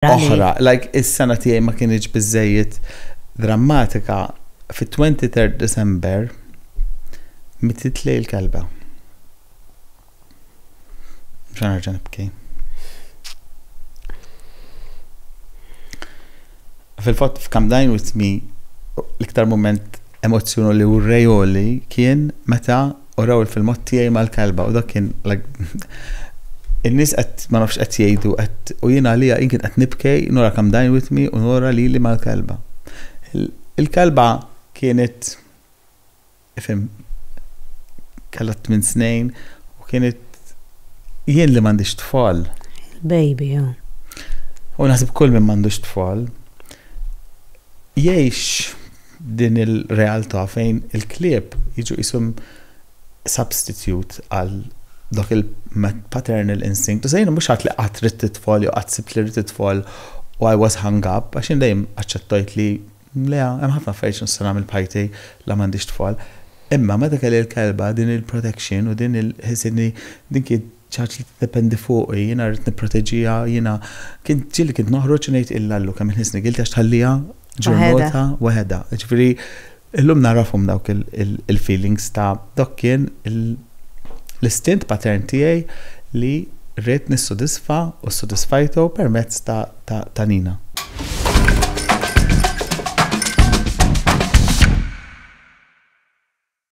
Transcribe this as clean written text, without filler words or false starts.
oħra, like is-sena tiegħi ma kienx biżejjed drammatika. Fit-23 December mitit li l-kelba. Mxan nerġa' nibki. Fil-fatt f'Come Dine With Me l-iktar moment emozzjonu li urrejoli kien meta uraw il-filmot tiegħi mal-kelba u dak kien like in-nies qed ma nafx qed jgħidu qed u jiena għalija jien kien qed nibkej nura Come Dine With Me u nura lili mal-kelba. Il-kelba kienet ifhem kellha 8 snin u kienet jien li m'għandix tfal. Baby, ja. U naħseb kull min m'għandux tfal jgħix din il-realtà fejn il-klieb jiġu jisum substitute għal dak il-paternal instinct. U sejna mhux għat li qatt rid titfal jew qatt sibt li rid titfal u I was hung up għax dejjem aċċettajt li le hemm ħafna affarijiet nista' nagħmel bħajti la m'għandix tfal. Imma meta kelli l-kelba din il-protection u din il-ħisni din kien ċaċ li tiddependi fuqi, jiena rrid nipproteġiha, jiena kien ġieli kien noħroġ u ngħid illallu kemm il-ħisni qilti għax tħallija ġurnata waħedha. Ġifieri illum narafhom dawk il-feelings ta' dak kien l-istint pattern tiegħi li rrid nissodisfa u ssodisfajtu permezz ta' Nina.